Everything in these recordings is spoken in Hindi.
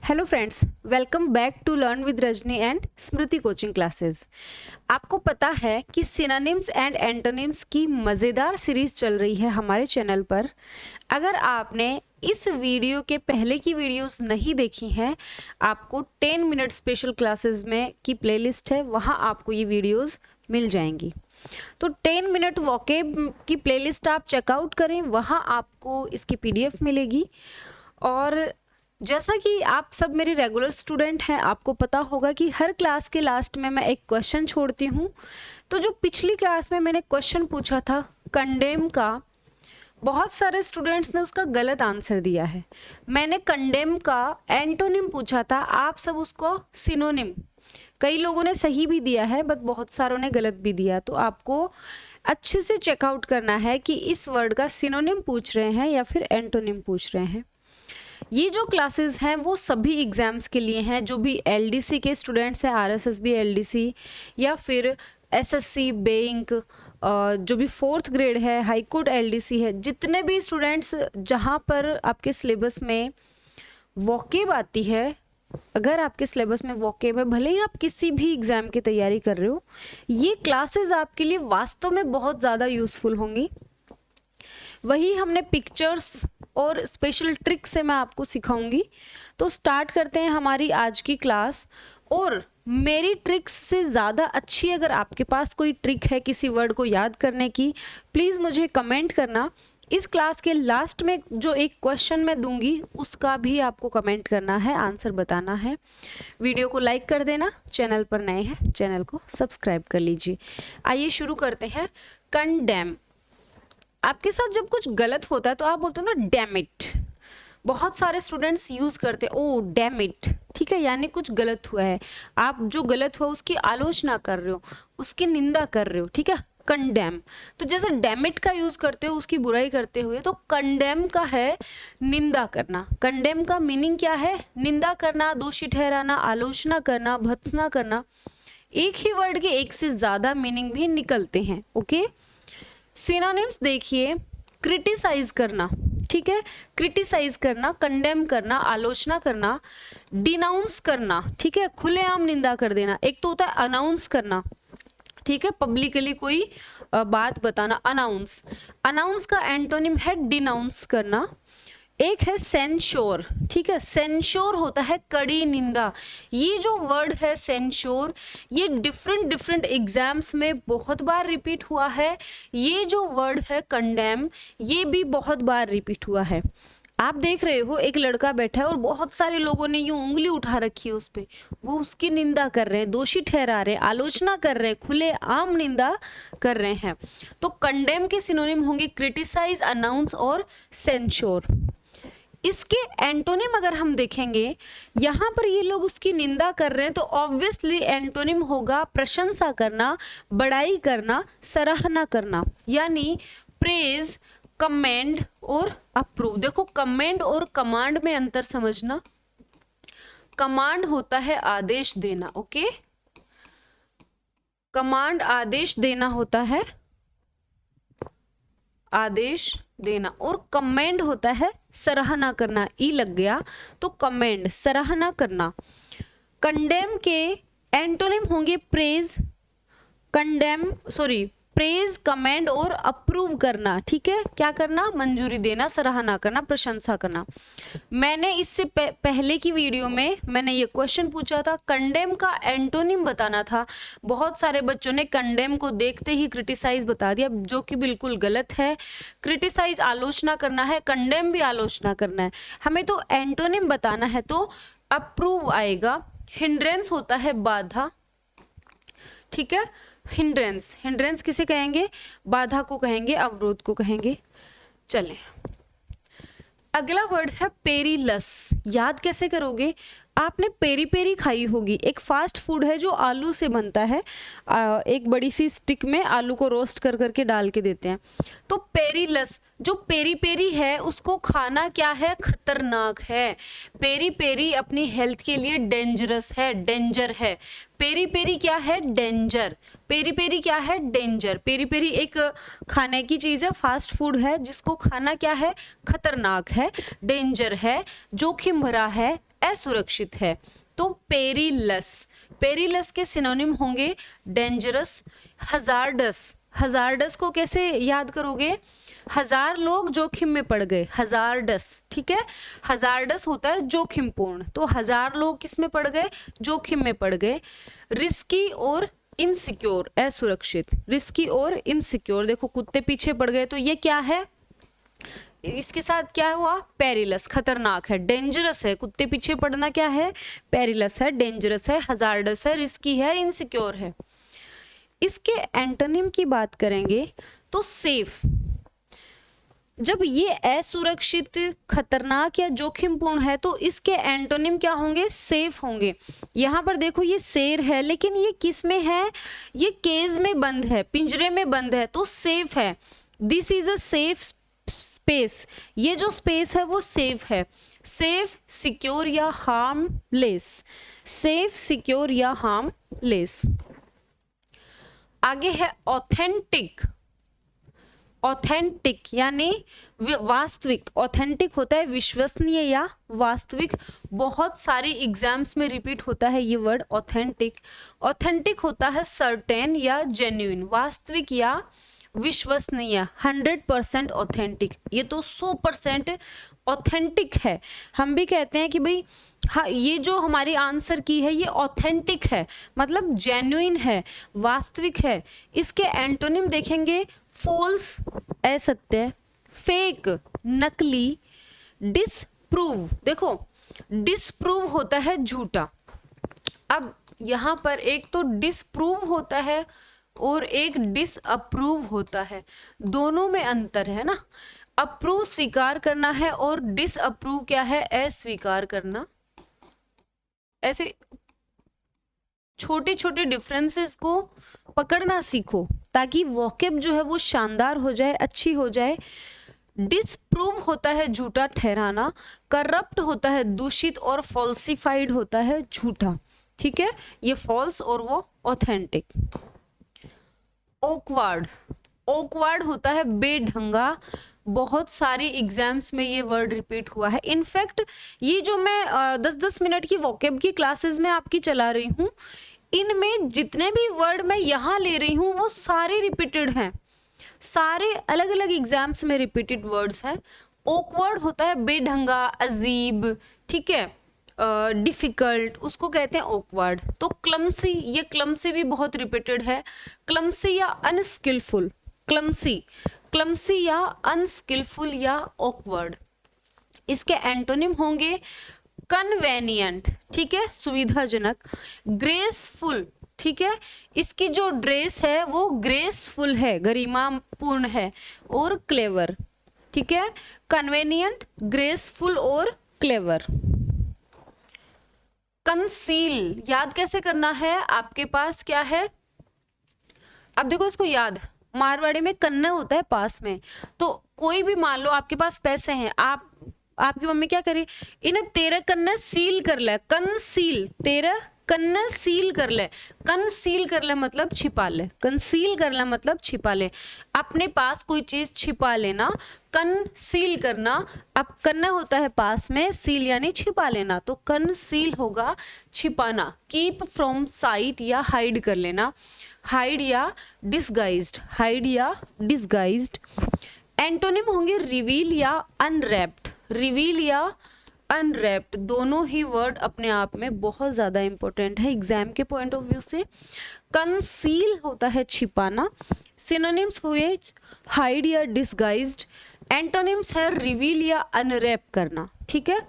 Hello friends, welcome back to learn with Rajni and Smriti coaching classes. आपको पता है कि सिनोनिम्स एंड एंटोनिम्स की मज़ेदार सीरीज़ चल रही है हमारे चैनल पर। अगर आपने इस वीडियो के पहले की वीडियोस नहीं देखी हैं, आपको 10 मिनट स्पेशल क्लासेस में की प्लेलिस्ट है, वहाँ आपको ये वीडियोस मिल जाएंगी। तो 10 मिनट वोकेब की प्लेलिस्ट आप चेकआउट करें, वहाँ आपको इसकी PDF मिलेगी। और जैसा कि आप सब मेरे रेगुलर स्टूडेंट हैं, आपको पता होगा कि हर क्लास के लास्ट में मैं एक क्वेश्चन छोड़ती हूँ। तो जो पिछली क्लास में मैंने क्वेश्चन पूछा था कंडेम का, बहुत सारे स्टूडेंट्स ने उसका गलत आंसर दिया है। मैंने कंडेम का एंटोनिम पूछा था, आप सब उसको सिनोनिम, कई लोगों ने सही भी दिया है बट बहुत सारों ने गलत भी दिया। तो आपको अच्छे से चेकआउट करना है कि इस वर्ड का सिनोनिम पूछ रहे हैं या फिर एंटोनिम पूछ रहे हैं। ये जो क्लासेस हैं वो सभी एग्ज़ाम्स के लिए हैं। जो भी LDC के स्टूडेंट्स हैं, RSSB LDC या फिर SSC बैंक, जो भी 4th ग्रेड है, हाई कोर्ट LDC है, जितने भी स्टूडेंट्स जहाँ पर आपके सिलेबस में वोकेब आती है, अगर आपके सिलेबस में वोकेब है, भले ही आप किसी भी एग्ज़ाम की तैयारी कर रहे हो, ये क्लासेस आपके लिए वास्तव में बहुत ज़्यादा यूज़फुल होंगी। वही हमने पिक्चर्स और स्पेशल ट्रिक से मैं आपको सिखाऊंगी। तो स्टार्ट करते हैं हमारी आज की क्लास। और मेरी ट्रिक्स से ज़्यादा अच्छी अगर आपके पास कोई ट्रिक है किसी वर्ड को याद करने की, प्लीज़ मुझे कमेंट करना। इस क्लास के लास्ट में जो एक क्वेश्चन मैं दूंगी उसका भी आपको कमेंट करना है, आंसर बताना है। वीडियो को लाइक कर देना, चैनल पर नए हैं चैनल को सब्सक्राइब कर लीजिए। आइए शुरू करते हैं। कंडेम, आपके साथ जब कुछ गलत होता है तो आप बोलते हो ना डैम इट। बहुत सारे स्टूडेंट्स यूज करते हैं ओ डैम इट, ठीक है, यानी कुछ गलत हुआ है, आप जो गलत हुआ उसकी आलोचना कर रहे हो, उसकी निंदा कर रहे हो, ठीक है। कंडेम, तो जैसे डैम इट का यूज करते हो उसकी बुराई करते हुए, तो कंडेम का है निंदा करना। कंडेम का मीनिंग क्या है? निंदा करना, दोषी ठहराना, आलोचना करना, भत्सना करना। एक ही वर्ड के एक से ज्यादा मीनिंग भी निकलते हैं, ओके। सिनोनिम्स देखिए, क्रिटिसाइज करना, ठीक है, क्रिटिसाइज करना, कंडेम करना, आलोचना करना, डिनाउंस करना, ठीक है, खुलेआम निंदा कर देना। एक तो होता है अनाउंस करना, ठीक है, पब्लिकली कोई बात बताना, अनाउंस। अनाउंस का एंटोनिम है डिनाउंस करना। एक है सेंश्योर, ठीक है, सेंश्योर होता है कड़ी निंदा। ये जो वर्ड है सेंश्योर, ये डिफरेंट एग्जाम्स में बहुत बार रिपीट हुआ है। ये जो वर्ड है कंडेम, ये भी बहुत बार रिपीट हुआ है। आप देख रहे हो एक लड़का बैठा है और बहुत सारे लोगों ने यूं उंगली उठा रखी है उस पे, वो उसकी निंदा कर रहे हैं, दोषी ठहरा रहे हैं, आलोचना कर रहे हैं, खुले आम निंदा कर रहे हैं। तो कंडेम के सिनोनिम होंगे क्रिटिसाइज, अनाउंस और सेंश्योर। इसके एंटोनिम अगर हम देखेंगे, यहाँ पर ये लोग उसकी निंदा कर रहे हैं, तो ऑब्वियसली एंटोनिम होगा प्रशंसा करना, बड़ाई करना, सराहना करना, यानी प्रेज, कमेंड और अप्रूव। देखो कमेंड और कमांड में अंतर समझना। कमांड होता है आदेश देना, ओके, कमांड आदेश देना होता है, आदेश देना, और कमेंड होता है सराहना करना। ई लग गया तो कमेंड, सराहना करना। कंडेम के एंटोनिम होंगे प्रेज, प्रेज, कमेंड और अप्रूव करना, ठीक है, क्या करना? मंजूरी देना, सराहना करना, प्रशंसा करना। मैंने इससे पहले की वीडियो में मैंने ये क्वेश्चन पूछा था, कंडेम का एंटोनिम बताना था। बहुत सारे बच्चों ने कंडेम को देखते ही क्रिटिसाइज बता दिया, जो कि बिल्कुल गलत है। क्रिटिसाइज आलोचना करना है, कंडेम भी आलोचना करना है। हमें तो एंटोनिम बताना है, तो अप्रूव आएगा। हिंड्रेंस होता है बाधा, ठीक है, हिंड्रेंस, हिंड्रेंस किसे कहेंगे? बाधा को कहेंगे, अवरोध को कहेंगे। चलें, अगला वर्ड है पेरीलस। याद कैसे करोगे? आपने पेरी पेरी खाई होगी, एक फास्ट फूड है जो आलू से बनता है। एक बड़ी सी स्टिक में आलू को रोस्ट कर करके डाल के देते हैं। तो पेरीलस, जो पेरी पेरी है उसको खाना क्या है? खतरनाक है। पेरी पेरी अपनी हेल्थ के लिए डेंजरस है, डेंजर है। पेरी पेरी क्या है? डेंजर। पेरी पेरी क्या है? डेंजर। पेरी पेरी एक खाने की चीज है, फास्ट फूड है, जिसको खाना क्या है? खतरनाक है, डेंजर है, जोखिम भरा है, असुरक्षित है। तो पेरिलस, पेरिलस के सिनोनिम होंगे डेंजरस, हजार्डस। हजार्डस को कैसे याद करोगे? हजार लोग जोखिम में पड़ गए, हजार्डस, ठीक है। हजार्डस होता है जोखिमपूर्ण, तो हजार लोग किस में पड़ गए? जोखिम में पड़ गए। रिस्की और इनसिक्योर, असुरक्षित, रिस्की और इनसिक्योर। देखो कुत्ते पीछे पड़ गए, तो ये क्या है? इसके साथ क्या हुआ? पेरिलस, खतरनाक है। डेंजरस है, कुत्ते पीछे पड़ना क्या है? पेरिलस है, डेंजरस है, हजार्डस है, रिस्की है, इनसिक्योर है। इसके एंटोनिम की बात करेंगे तो सेफ। जब ये असुरक्षित, खतरनाक या जोखिमपूर्ण है तो इसके एंटोनिम क्या होंगे? सेफ होंगे। यहाँ पर देखो ये शेर है, लेकिन ये किस में है? ये केज में बंद है, पिंजरे में बंद है, तो सेफ है। This is a safe space, ये जो स्पेस है वो सेफ है। सेफ, सिक्योर या हार्मलेस, सेफ, सिक्योर या हार्मलेस। आगे है ऑथेंटिक। ऑथेंटिक यानी वास्तविक। ऑथेंटिक होता है विश्वसनीय या वास्तविक। बहुत सारी एग्जाम्स में रिपीट होता है ये वर्ड ऑथेंटिक। ऑथेंटिक होता है सर्टेन या जेन्युइन, वास्तविक या विश्वसनीय, 100% ऑथेंटिक। ये तो 100% ऑथेंटिक है। हम भी कहते हैं कि भाई हाँ, ये जो हमारी आंसर की है ये ऑथेंटिक है, मतलब जेन्युइन है, वास्तविक है। इसके एंटोनिम देखेंगे, फॉल्स, असत्य, फेक, नकली, डिसप्रूव। देखो डिसप्रूव होता है झूठा। अब यहाँ पर एक तो डिसप्रूव होता है और एक डिसअप्रूव होता है, दोनों में अंतर है ना। अप्रूव स्वीकार करना है और डिसअप्रूव क्या है? अस्वीकार करना। ऐसे छोटे छोटे डिफरेंसेस को पकड़ना सीखो ताकि वोकैब जो है वो शानदार हो जाए, अच्छी हो जाए। डिसप्रूव होता है झूठा ठहराना, करप्ट होता है दूषित, और फॉल्सिफाइड होता है झूठा, ठीक है। ये फॉल्स और वो ऑथेंटिक। ऑकवर्ड, ऑकवर्ड होता है बेढंगा। बहुत सारी एग्जाम्स में ये वर्ड रिपीट हुआ है। इनफैक्ट ये जो मैं 10-10 मिनट की वोकैब की क्लासेस में आपकी चला रही हूँ, इनमें जितने भी वर्ड मैं यहाँ ले रही हूँ वो सारे रिपीटेड हैं, सारे अलग अलग एग्जाम्स में रिपीटेड वर्ड्स हैं। ऑकवर्ड होता है बेढंगा, अजीब, ठीक है, डिफिकल्ट, उसको कहते हैं ऑकवर्ड। तो क्लमसी, ये क्लमसी भी बहुत रिपीटेड है। क्लमसी या अनस्किलफुल, क्लमसी, क्लमसी या अनस्किलफुल या ऑकवर्ड। इसके एंटोनिम होंगे कन्वेनियंट, ठीक है, सुविधाजनक, ग्रेसफुल, ठीक है, इसकी जो ड्रेस है वो ग्रेसफुल है, गरिमापूर्ण है, और क्लेवर, ठीक है। कन्वेनियंट, ग्रेसफुल और क्लेवर। कंसील, याद कैसे करना है? आपके पास क्या है? अब देखो इसको याद, मारवाड़ी में कन्ना होता है पास में, तो कोई भी मान लो आपके पास पैसे हैं, आपकी मम्मी क्या करे? इन्हें तेरा कन्ना सील कर ले, कंसील, तेरा कन्ना सील कर ले। कंसील कर ले मतलब छिपा ले, कंसील कर ले मतलब छिपा ले, अपने पास कोई चीज छिपा लेना, कंसील करना। अब कन्ना होता है पास में, सील यानी छिपा लेना, तो कंसील होगा छिपाना। कीप फ्रॉम साइट या हाइड कर लेना, हाइड या डिसगाइज्ड, हाइड या डिसगाइज्ड। एंटोनिम होंगे रिवील या अनरैप्ड, रिवील या अनरैप्ड, दोनों ही वर्ड अपने आप में बहुत ज्यादा इंपॉर्टेंट है एग्जाम के पॉइंट ऑफ व्यू से। कंसील होता है छिपाना, सिनोनिम्स हुए हाइड या डिसगाइज्ड, एंटोनिम्स है रिवील या अनरैप करना, ठीक है,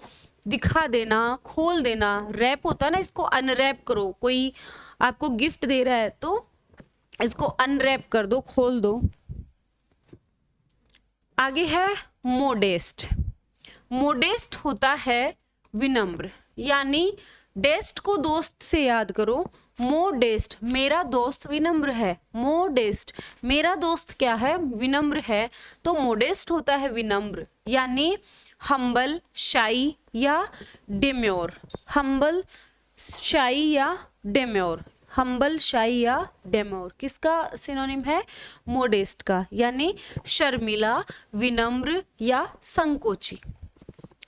दिखा देना, खोल देना। रैप होता है ना, इसको अनरैप करो, कोई आपको गिफ्ट दे रहा है तो इसको अनरैप कर दो, खोल दो। आगे है मोडेस्ट। मोडेस्ट होता है विनम्र, यानी डेस्ट को दोस्त से याद करो, मोडेस्ट, मेरा दोस्त विनम्र है, मोडेस्ट, मेरा दोस्त क्या है? विनम्र है, तो मोडेस्ट होता है विनम्र, यानी हम्बल, शाई या डेम्योर, हम्बल, शाई या डेम्योर, हम्बल, शाई या डेम्योर किसका सिनोनिम है? मोडेस्ट का, यानी शर्मिला, विनम्र या संकोची।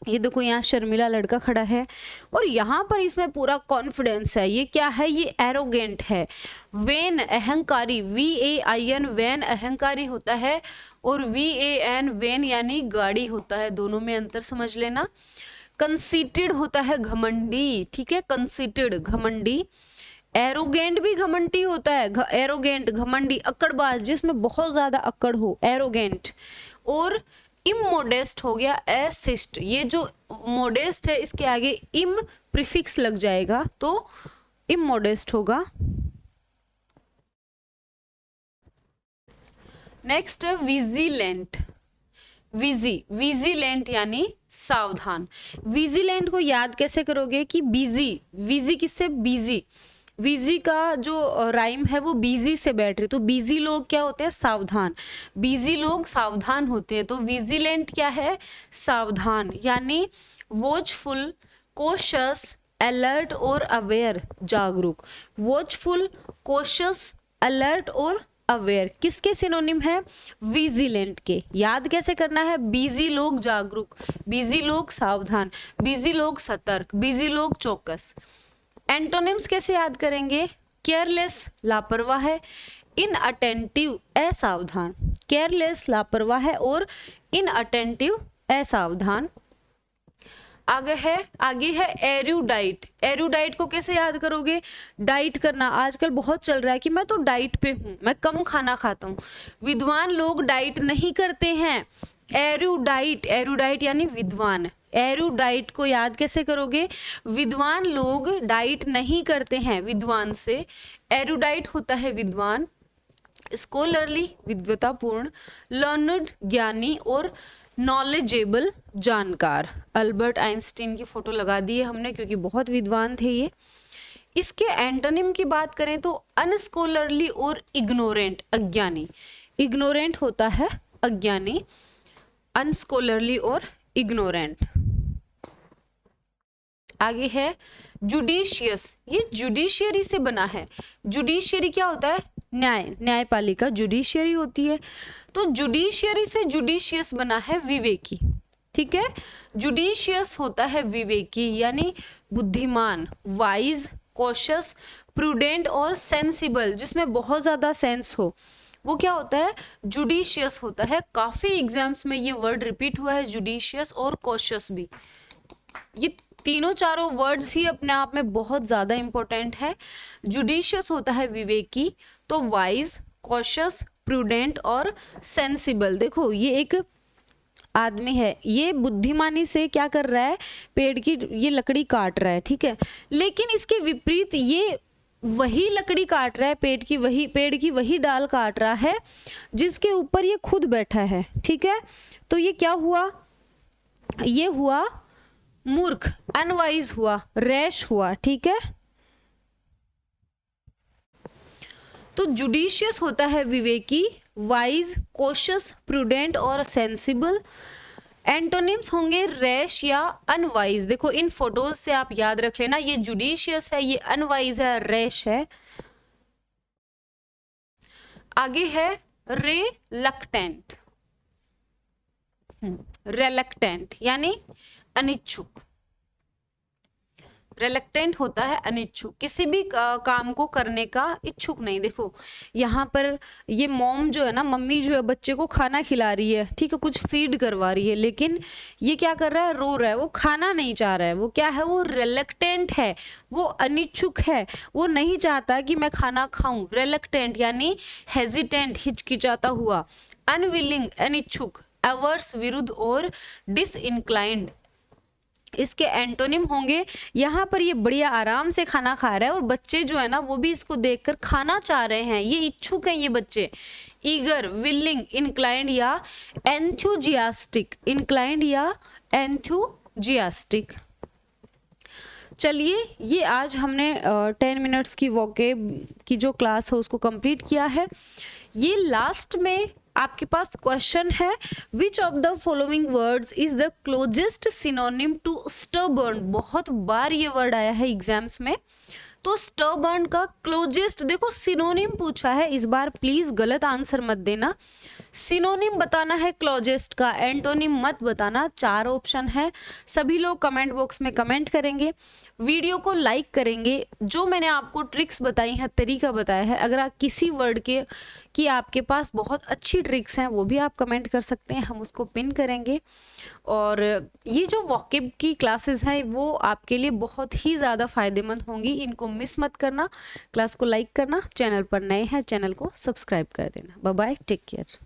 ये देखो यहाँ शर्मिला लड़का खड़ा है और यहाँ पर इसमें पूरा कॉन्फिडेंस है। ये क्या है? ये एरोगेंट है। वेन अहंकारी, VAIN वैन अहंकारी होता है और VAN वैन यानी गाड़ी होता है, दोनों में अंतर समझ लेना। कंसीटेड होता है घमंडी, ठीक है, कंसीटेड घमंडी। एरोगेंट भी घमंडी होता है, एरोगेंट घमंडी, अक्कड़बाज जिसमें बहुत ज्यादा अक्कड़ हो, एरोगेंट। और इमोडेस्ट हो गया एसिस्ट, ये जो मोडेस्ट है इसके आगे इम प्रीफिक्स लग जाएगा तो इमोडेस्ट होगा। नेक्स्ट है विजिलेंट। विजिलेंट यानी सावधान। विजिलेंट को याद कैसे करोगे कि बिजी, विजी किससे? बिजी, बिजी का जो राइम है वो बिजी से बैठ रही, तो बिजी लोग क्या होते हैं? सावधान। बिजी लोग सावधान होते हैं, तो विजिलेंट क्या है? सावधान, यानी वॉचफुल, कॉशियस, अलर्ट और अवेयर, जागरूक। वॉचफुल, कॉशियस, अलर्ट और अवेयर किसके सिनोनिम है? विजिलेंट के। याद कैसे करना है? बिजी लोग जागरूक, बिजी लोग सावधान, बिजी लोग सतर्क, बिजी लोग चौकस। एंटोनिम्स कैसे याद करेंगे? केयरलेस लापरवाह है, इनअटेंटिव असावधान, केयरलेस लापरवाह है और इनअटेंटिव असावधान। आगे है एरुडाइट। एरुडाइट को कैसे याद करोगे? डाइट करना आजकल बहुत चल रहा है कि मैं तो डाइट पे हूँ, मैं कम खाना खाता हूँ। विद्वान लोग डाइट नहीं करते हैं। एरुडाइट, एरुडाइट यानी विद्वान। एरुडाइट को याद कैसे करोगे? विद्वान लोग डाइट नहीं करते हैं, विद्वान से एरुडाइट होता है विद्वान। स्कॉलरली विद्वतापूर्ण, लर्नड ज्ञानी और नॉलेजेबल जानकार। अल्बर्ट आइंस्टीन की फोटो लगा दी है हमने क्योंकि बहुत विद्वान थे ये। इसके एंटोनिम की बात करें तो अनस्कॉलरली और इग्नोरेंट, अज्ञानी। इग्नोरेंट होता है अज्ञानी, अनस्कॉलरली और इग्नोरेंट। आगे है जुडिशियस। ये जुडिशियरी से बना है। जुडिशियरी क्या होता है? न्याय, न्यायपालिका जुडिशियरी होती है। तो जुडिशियरी से जुडिशियस बना है विवेकी, ठीक है। जुडिशियस होता है विवेकी यानी बुद्धिमान, वाइज, कॉशियस, प्रूडेंट और सेंसिबल, जिसमें बहुत ज्यादा सेंस हो, वो क्या होता है? जुडिशियस होता है। काफी एग्जाम्स में ये वर्ड रिपीट हुआ है, जुडिशियस और कॉशियस भी। ये तीनों चारों वर्ड्स ही अपने आप में बहुत ज्यादा इंपॉर्टेंट है। जुडिशियस होता है विवेकी, तो वाइज, कॉशियस, प्रूडेंट और सेंसिबल। देखो ये एक आदमी है, ये बुद्धिमानी से क्या कर रहा है? पेड़ की ये लकड़ी काट रहा है, ठीक है। लेकिन इसके विपरीत ये वही लकड़ी काट रहा है, पेड़ की वही डाल काट रहा है जिसके ऊपर ये खुद बैठा है, ठीक है। तो ये क्या हुआ? ये हुआ मूर्ख, अनवाइज हुआ, रैश हुआ, ठीक है। तो जुडिशियस होता है विवेकी, वाइज, कॉशियस, प्रूडेंट और सेंसिबल। एंटोनिम्स होंगे रैश या अनवाइज। देखो इन फोटोज से आप याद रख लेना, ये जुडिशियस है, ये अनवाइज है, रैश है। आगे है रेलक्टेंट। रेलक्टेंट यानी अनिच्छुक। रेलक्टेंट होता है अनिच्छुक, किसी भी काम को करने का इच्छुक नहीं। देखो यहाँ पर ये मॉम जो है ना, मम्मी जो है बच्चे को खाना खिला रही है, ठीक है, कुछ फीड करवा रही है, लेकिन ये क्या कर रहा है? रो रहा है, वो खाना नहीं चाह रहा है। वो क्या है? वो रेलक्टेंट है, वो अनिच्छुक है, वो नहीं चाहता कि मैं खाना खाऊं। रेलक्टेंट यानी हेजिटेंट, हिचकिचाता हुआ। अनविलिंग, अनिच्छुक। अवर्स, विरुद्ध और डिसइंक्लाइंड। इसके एंटोनिम होंगे, यहाँ पर ये बढ़िया आराम से खाना खा रहा है और बच्चे जो है ना वो भी इसको देखकर खाना चाह रहे हैं, ये इच्छुक हैं ये बच्चे। ईगर, विलिंग, इंक्लाइंड या एंथुजियास्टिक। इंक्लाइंड या एंथुजियास्टिक। चलिए ये आज हमने 10 मिनट्स की वोकेब की जो क्लास है उसको कंप्लीट किया है। ये लास्ट में आपके पास क्वेश्चन है, which of the following words is the closest synonym to stubborn. बहुत बार ये वर्ड आया है एग्जाम्स में, तो स्टबर्न का क्लोजेस्ट, देखो सिनोनिम पूछा है इस बार, प्लीज गलत आंसर मत देना। सिनोनिम बताना है क्लोजेस्ट का, एंटोनिम मत बताना। 4 ऑप्शन है। सभी लोग कमेंट बॉक्स में कमेंट करेंगे, वीडियो को लाइक करेंगे। जो मैंने आपको ट्रिक्स बताई हैं, तरीका बताया है, अगर आप किसी वर्ड के कि आपके पास बहुत अच्छी ट्रिक्स हैं वो भी आप कमेंट कर सकते हैं, हम उसको पिन करेंगे। और ये जो वॉकेब की क्लासेस हैं वो आपके लिए बहुत ही ज़्यादा फायदेमंद होंगी, इनको मिस मत करना। क्लास को लाइक करना, चैनल पर नए हैं चैनल को सब्सक्राइब कर देना। Bye bye, take care.